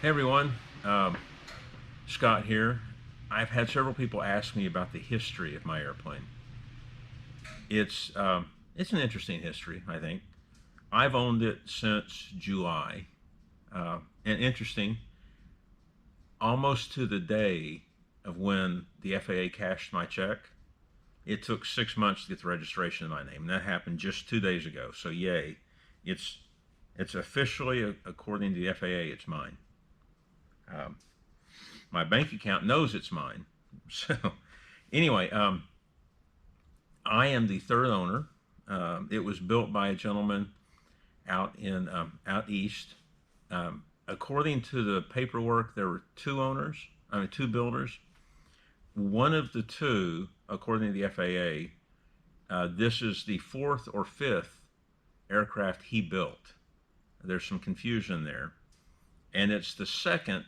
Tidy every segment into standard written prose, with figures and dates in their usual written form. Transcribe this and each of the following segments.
Hey everyone, um, Scott here. I've had several people ask me about the history of my airplane. It's an interesting history, I think. I've owned it since July, and interesting, almost to the day of when the FAA cashed my check. It took 6 months to get the registration in my name, and that happened just 2 days ago. So yay, it's it's officially, according to the FAA, it's mine. Um, my bank account knows it's mine. So anyway, I am the third owner. It was built by a gentleman out east. According to the paperwork, there were two owners. I mean, two builders. One of the two, according to the FAA, this is the fourth or fifth aircraft he built. There's some confusion there, and it's the second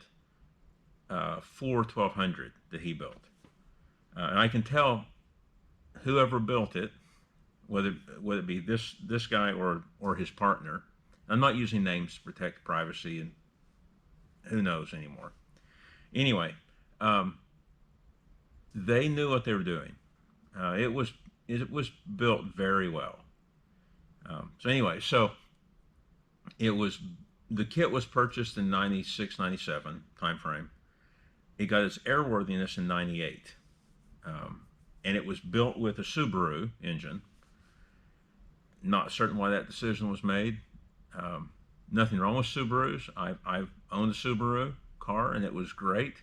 Ford 1200 that he built. And I can tell whoever built it, whether it be this guy or his partner. I'm not using names to protect privacy, and who knows anymore. Anyway, they knew what they were doing. It was built very well. So anyway, it was the kit was purchased in 96, 97 time frame. It got its airworthiness in 98. And it was built with a Subaru engine. Not certain why that decision was made. Nothing wrong with Subarus. I've owned a Subaru car and it was great.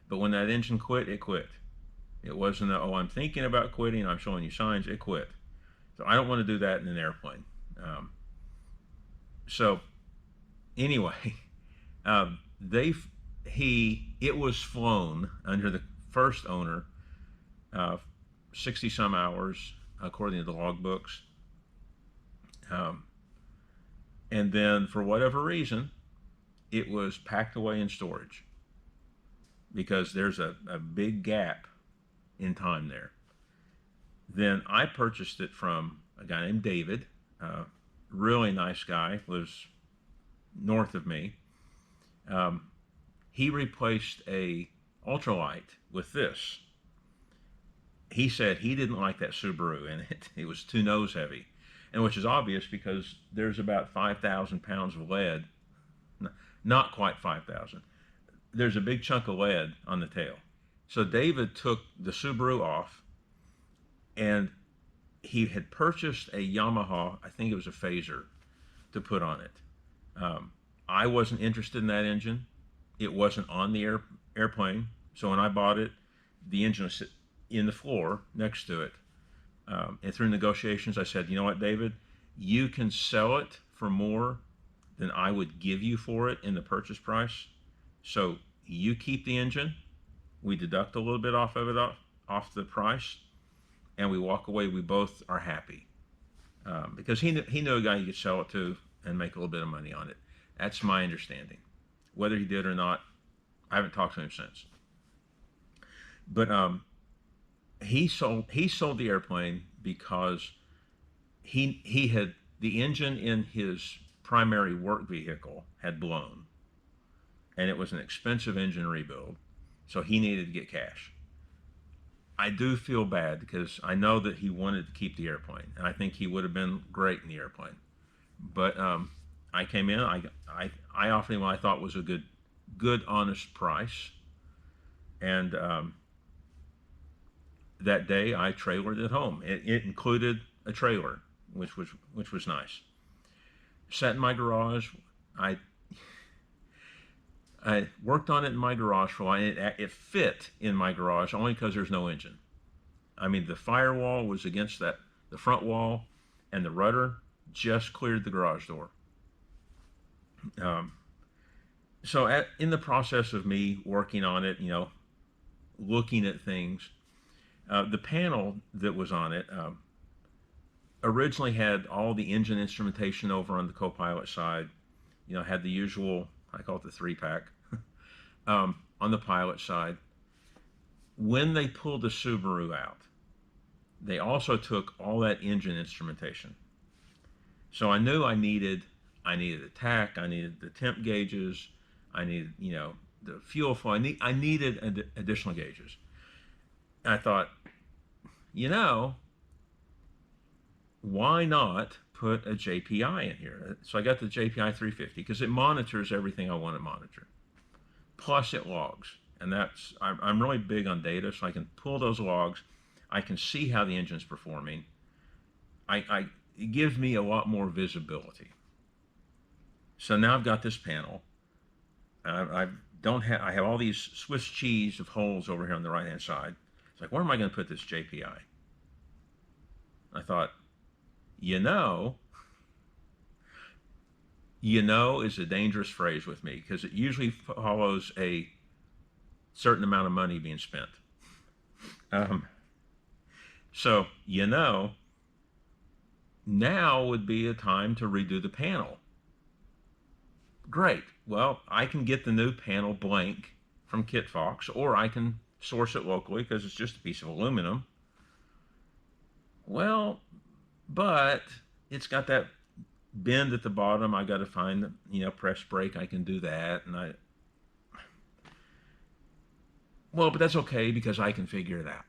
But when that engine quit, it quit. It wasn't oh, I'm thinking about quitting, I'm showing you signs, it quit. So I don't want to do that in an airplane. So anyway, they it was flown under the first owner, uh, 60 some hours according to the logbooks. Um, and then for whatever reason, it was packed away in storage because there's a big gap in time there. Then I purchased it from a guy named David, really nice guy, lives north of me. Um, he replaced a ultralight with this. He said he didn't like that Subaru in it. It was too nose heavy, and which is obvious because there's about 5,000 pounds of lead. Not quite 5,000. There's a big chunk of lead on the tail. So David took the Subaru off, and he had purchased a Yamaha, I think it was a Phaser, to put on it. I wasn't interested in that engine. It wasn't on the airplane. So when I bought it, the engine was in the floor next to it. And through negotiations, I said, you know what, David, you can sell it for more than I would give you for it in the purchase price. So you keep the engine. We deduct a little bit off the price, and we walk away. We both are happy because he knew a guy he could sell it to and make a little bit of money on it. That's my understanding. Whether he did or not, I haven't talked to him since. But he sold the airplane because he had the engine in his primary work vehicle had blown, and it was an expensive engine rebuild, so he needed to get cash. I do feel bad because I know that he wanted to keep the airplane, and I think he would have been great in the airplane. But I came in, I offered him what I thought was a good honest price, and that day I trailered it home. It included a trailer, which was nice. Sat in my garage. I I worked on it in my garage for a while. It fit in my garage only because there's no engine. I mean, the firewall was against the front wall, and the rudder just cleared the garage door. Um, in the process of me working on it, looking at things, the panel that was on it originally had all the engine instrumentation over on the co-pilot side. Had the usual, I call it the three pack, on the pilot side. When they pulled the Subaru out, they also took all that engine instrumentation. So I knew I needed a tack, I needed the temp gauges, I needed, the fuel flow. I needed additional gauges. And I thought, you know, why not put a JPI in here? So I got the JPI 350 because it monitors everything I want to monitor. Plus it logs. And I'm really big on data, so I can pull those logs. I can see how the engine's performing. It gives me a lot more visibility. So now I've got this panel. I have all these Swiss cheese of holes over here on the right hand side. It's like, where am I going to put this JPI? I thought, you know is a dangerous phrase with me because it usually follows a certain amount of money being spent. So, now would be a time to redo the panel. Great. Well, I can get the new panel blank from KitFox, or I can source it locally because it's just a piece of aluminum. Well, but it's got that bend at the bottom. I got to find the, press brake. I can do that, and but that's okay because I can figure it out.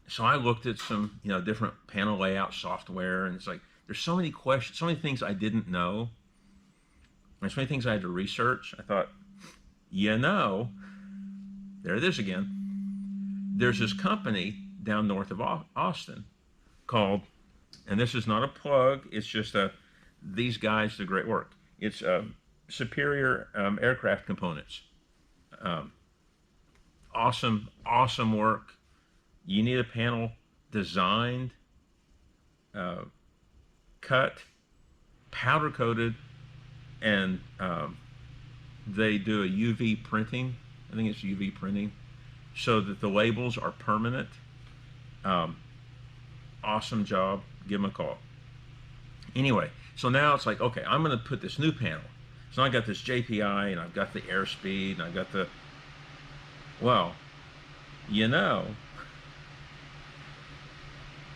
So I looked at some, different panel layout software, and it's like there's so many questions, so many things I didn't know. There's so many things I had to research. I thought, there it is again. There's this company down north of Austin called, and this is not a plug, it's just these guys do great work. It's Superior Aircraft Components. Awesome work. You need a panel designed, cut, powder coated, and they do a UV printing. I think it's UV printing, so that the labels are permanent. Awesome job. Give them a call. Anyway, so now it's like, okay, I'm going to put this new panel. So I got this JPI, and I've got the airspeed, and I've got the,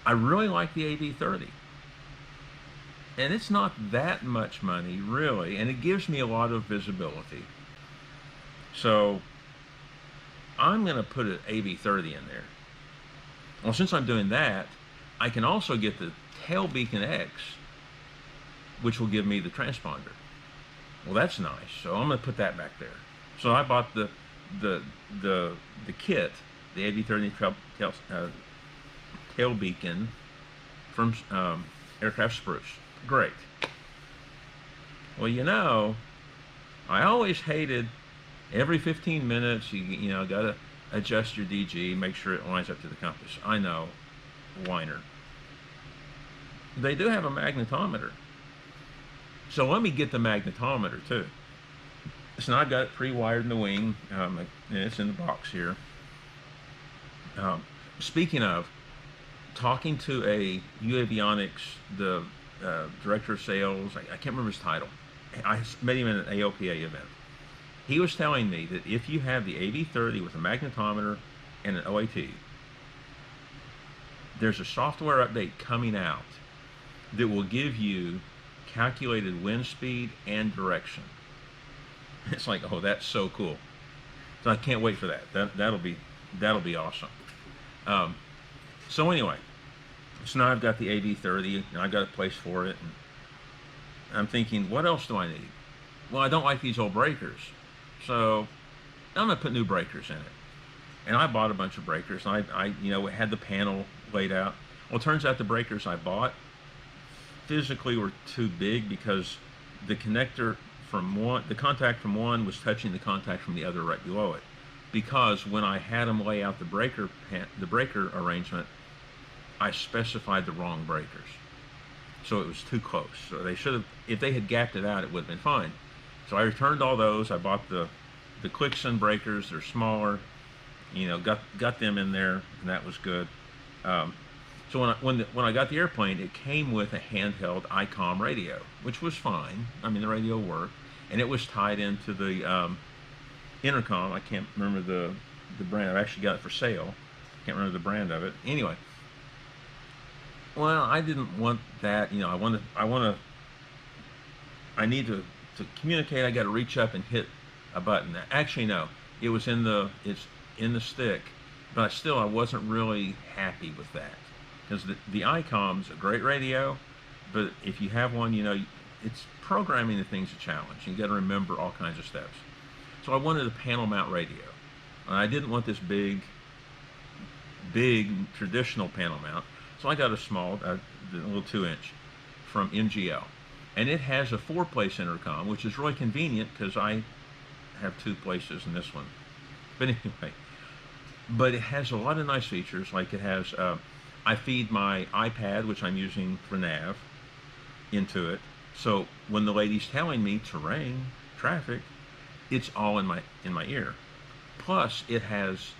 I really like the AV30. And it's not that much money, really, and it gives me a lot of visibility. So I'm going to put an AV30 in there. Well, since I'm doing that, I can also get the tail beacon X, which will give me the transponder. Well, that's nice. So I'm going to put that back there. So I bought the kit, the AV30 tail beacon from Aircraft Spruce. Great. Well, I always hated every 15 minutes you got to adjust your DG, make sure it lines up to the compass. I know, whiner. They do have a magnetometer. So let me get the magnetometer too. So now I've got it pre-wired in the wing, and it's in the box here. Speaking of, talking to a UAvionics, the director of sales, I can't remember his title. I met him at an AOPA event. He was telling me that if you have the AV30 with a magnetometer and an OAT, there's a software update coming out that will give you calculated wind speed and direction. It's like, oh, that's so cool. So I can't wait for that. That'll be awesome. So anyway, so now I've got the AV30 and I've got a place for it. And I'm thinking, what else do I need? Well, I don't like these old breakers, so I'm gonna put new breakers in it. And I bought a bunch of breakers, and I had the panel laid out. Well, it turns out the breakers I bought physically were too big because the connector the contact from one was touching the contact from the other right below it. Because when I had them lay out the breaker arrangement, I specified the wrong breakers. So it was too close. So they should have, if they had gapped it out, it would have been fine. So I returned all those. I bought the Clixon breakers. They're smaller. Got them in there, and that was good. So when I got the airplane, it came with a handheld ICOM radio, which was fine. I mean, the radio worked, and it was tied into the intercom. I can't remember the brand. I've actually got it for sale. Can't remember the brand of it. Anyway, well, I didn't want that. I need to communicate. I got to reach up and hit a button. Actually, no, it's in the stick, but still I wasn't really happy with that because the ICOM's a great radio, but if you have one, it's programming the thing's a challenge. You got to remember all kinds of steps. So I wanted a panel mount radio, and I didn't want this big traditional panel mount. So I got a small, a little 2-inch from MGL, and it has a 4-place intercom, which is really convenient because I have 2 places in this one. But anyway, but it has a lot of nice features. Like it has, I feed my iPad, which I'm using for nav, into it. So when the lady's telling me terrain, traffic, it's all in my ear. Plus, it has,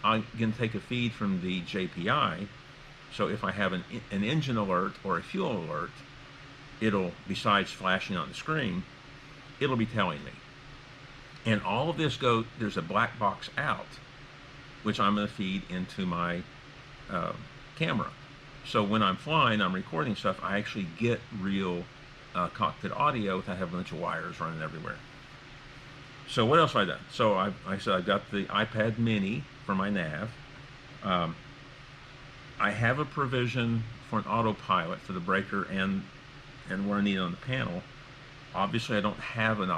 I can take a feed from the JPI. So if I have an engine alert or a fuel alert, it'll, besides flashing on the screen, it'll be telling me. And all of this there's a black box out, which I'm going to feed into my camera. So when I'm flying, I'm recording stuff, I actually get real cockpit audio without having a bunch of wires running everywhere. So what else have I done? So I said I've got the iPad mini for my nav. I have a provision for an autopilot for the breaker and where I need it on the panel. Obviously, I don't have an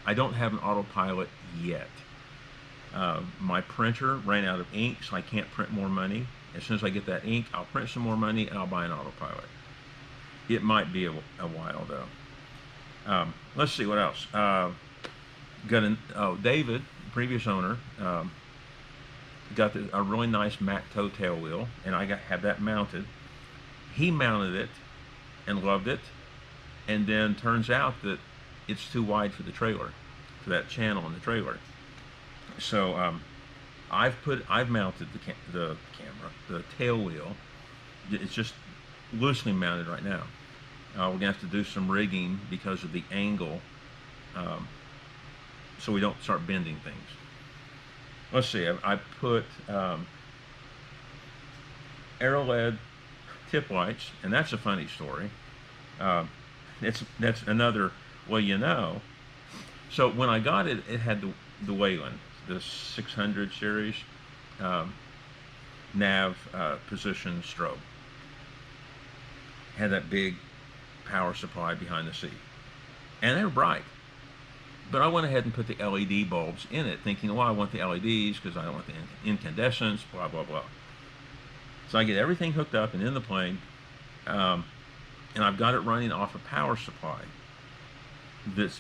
autopilot yet. My printer ran out of ink, so I can't print more money. As soon as I get that ink, I'll print some more money and I'll buy an autopilot. It might be a while though. Let's see what else. David, previous owner, got a really nice Mac toe tail wheel, and I had that mounted. He mounted it and loved it, and then turns out that it's too wide for the trailer, for that channel in the trailer. So I've mounted the camera, the tail wheel. It's just loosely mounted right now. We're gonna have to do some rigging because of the angle, so we don't start bending things. Let's see. I put aero-led tip lights, and that's a funny story. That's another. Well, so when I got it, it had the Wayland, the 600 series nav position strobe. Had that big power supply behind the seat, and they were bright. But I went ahead and put the LED bulbs in it, thinking, well, I want the LEDs because I don't want the incandescence, blah, blah, blah. So I get everything hooked up and in the plane, and I've got it running off a power supply. Then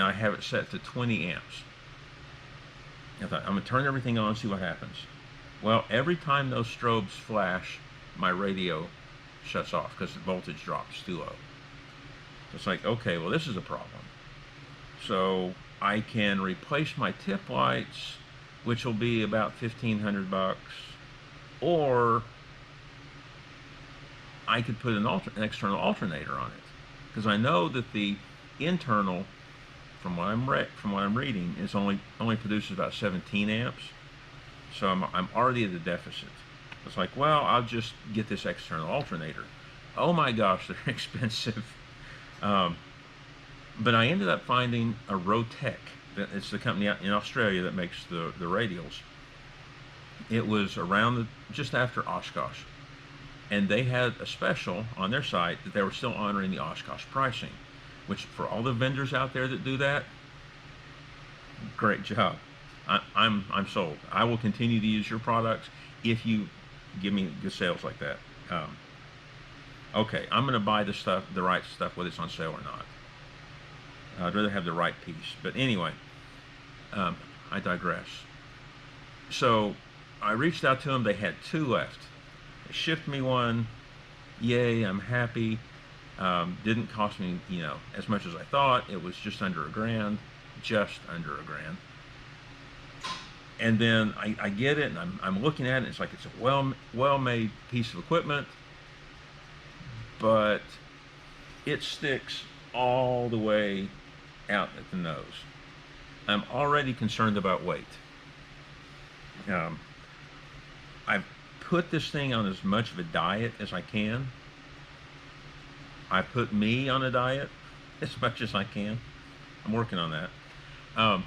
I have it set to 20 amps. I thought, I'm going to turn everything on and see what happens. Well, every time those strobes flash, my radio shuts off because the voltage drops too low. So it's like, okay, well, this is a problem. So I can replace my tip lights, which will be about $1,500, or I could put an external alternator on it, because I know that the internal, from what I'm reading, is only produces about 17 amps. So I'm already at a deficit. It's like, well, I'll just get this external alternator. Oh my gosh, they're expensive. But I ended up finding a Rotec. It's the company out in Australia that makes the radials. It was around just after Oshkosh, and they had a special on their site that they were still honoring the Oshkosh pricing, which for all the vendors out there that do that, great job. I'm sold. I will continue to use your products if you give me good sales like that. Okay, I'm going to buy the right stuff, whether it's on sale or not. I'd rather have the right piece. But anyway, I digress. So I reached out to them. They had 2 left. They shipped me one. Yay, I'm happy. Didn't cost me, as much as I thought. It was just under $1,000. Just under $1,000. And then I get it, and I'm looking at it. It's like it's a well-made piece of equipment, but it sticks all the way out at the nose. I'm already concerned about weight. I've put this thing on as much of a diet as I can. I put me on a diet as much as I can. I'm working on that. Um,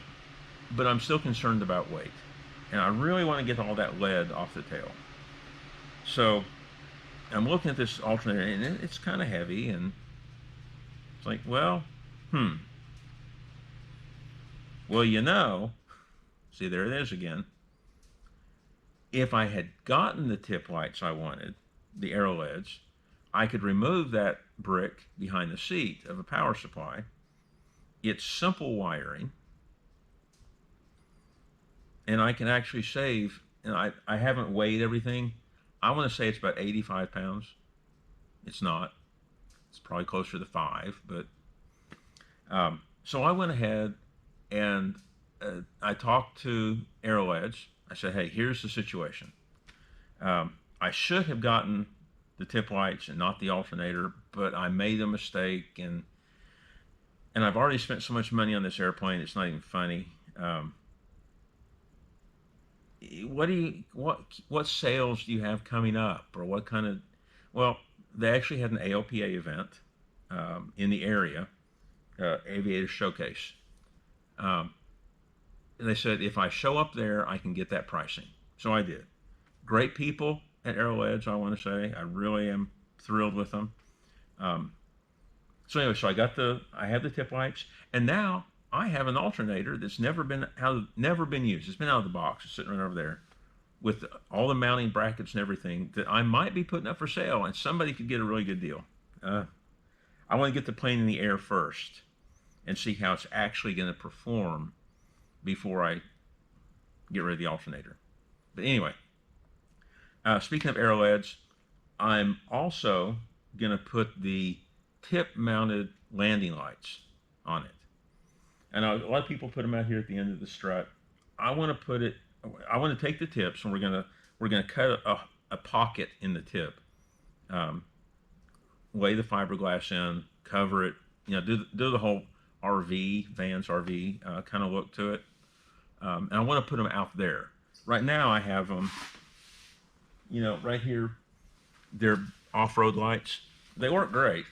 but I'm still concerned about weight, and I really want to get all that lead off the tail. So I'm looking at this alternator, and it's kind of heavy, and it's like, well, hmm. Well, see, there it is again. If I had gotten the tip lights I wanted, the arrow leads, I could remove that brick behind the seat of a power supply. It's simple wiring, and I can actually save. And I haven't weighed everything. I want to say it's about 85 pounds. It's not. It's probably closer to 5. But so I went ahead and I talked to Arrowheads. I said, hey, here's the situation. I should have gotten the tip lights and not the alternator, but I made a mistake, and I've already spent so much money on this airplane. It's not even funny. What sales do you have coming up, or what kind of? Well, they actually had an ALPA event in the area, Aviator Showcase. Um, and they said if I show up there, I can get that pricing. So I did. Great people at Arrowheads, I want to say. I really am thrilled with them. Um, so anyway, I have the tip lights, and now I have an alternator that's never been used. It's been out of the box. It's sitting right over there with all the mounting brackets and everything that I might be putting up for sale, and somebody could get a really good deal. I want to get the plane in the air first and see how it's actually going to perform before I get rid of the alternator. But anyway, speaking of arrowheads, I'm also going to put the tip-mounted landing lights on it. And a lot of people put them out here at the end of the strut. I want to take the tips, and we're gonna cut a pocket in the tip, lay the fiberglass in, cover it, do the whole Vans RV kind of look to it. And I want to put them out there. Right now I have them, right here. They're off-road lights. They work great.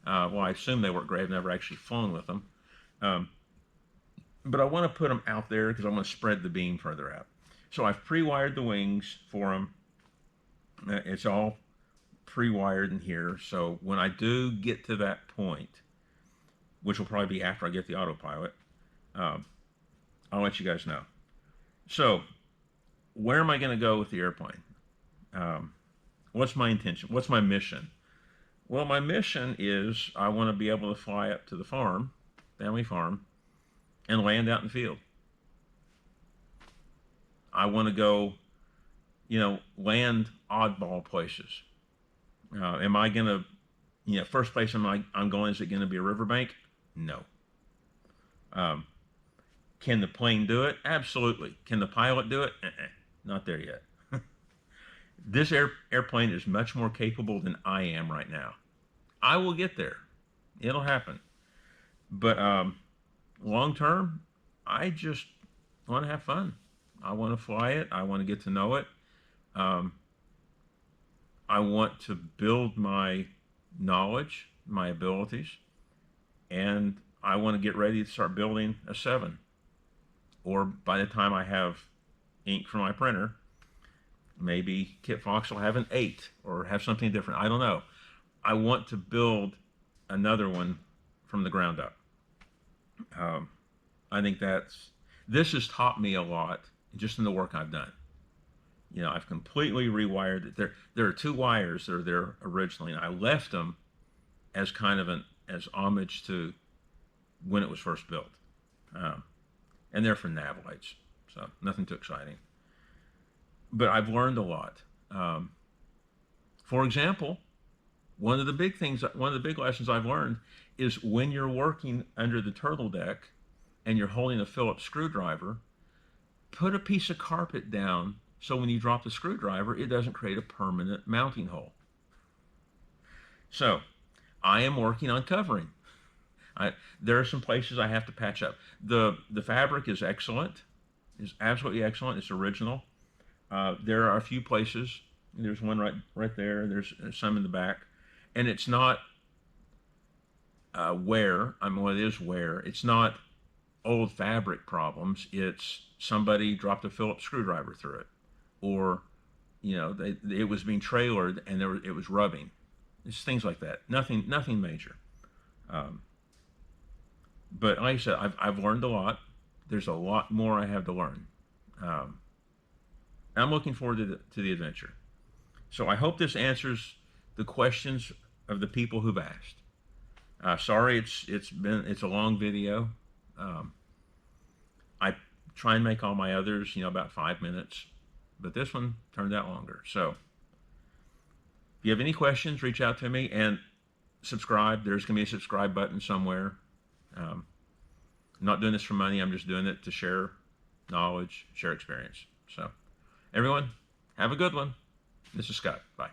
Well, I assume they work great. I've never actually flown with them. But I want to put them out there because I want to spread the beam further out. So I've pre-wired the wings for them. It's all pre-wired in here. So when I do get to that point, which will probably be after I get the autopilot, I'll let you guys know. So where am I going to go with the airplane? What's my intention? What's my mission? Well, my mission is I want to be able to fly up to the family farm, and land out in the field. I want to go, land oddball places. Am I going to, first place I'm going, is it going to be a riverbank? No. Can the plane do it? Absolutely. Can the pilot do it? Not there yet. This airplane is much more capable than I am right now. I will get there. It'll happen. But long term, I just want to have fun. I want to fly it. I want to get to know it. I want to build my knowledge, my abilities, and I want to get ready to start building a 7. Or by the time I have ink for my printer, maybe Kit Fox will have an 8 or have something different. I don't know. I want to build another one from the ground up. I think this has taught me a lot just in the work I've done. I've completely rewired it. There are 2 wires that are there originally, and I left them as kind of as homage to when it was first built. And they're for nav lights, so nothing too exciting. But I've learned a lot. For example, one of the big lessons I've learned is when you're working under the turtle deck and you're holding a Phillips screwdriver, put a piece of carpet down so when you drop the screwdriver, it doesn't create a permanent mounting hole. So I am working on covering. There are some places I have to patch up. The fabric is excellent. It's absolutely excellent. It's original. There are a few places. There's one right there. There's some in the back. And it's not wear. Well, it is wear. It's not old fabric problems. It's somebody dropped a Phillips screwdriver through it, or it was being trailered and it was rubbing. It's things like that. Nothing major. Um, but like I said, I've learned a lot. There's a lot more I have to learn. Um, I'm looking forward to the adventure. So I hope this answers the questions of the people who've asked. Sorry, it's a long video. Um, I try and make all my others, about 5 minutes, but this one turned out longer. So if you have any questions, reach out to me and subscribe. There's going to be a subscribe button somewhere. Um, I'm not doing this for money. I'm just doing it to share knowledge, share experience. So everyone, have a good one. This is Scott. Bye.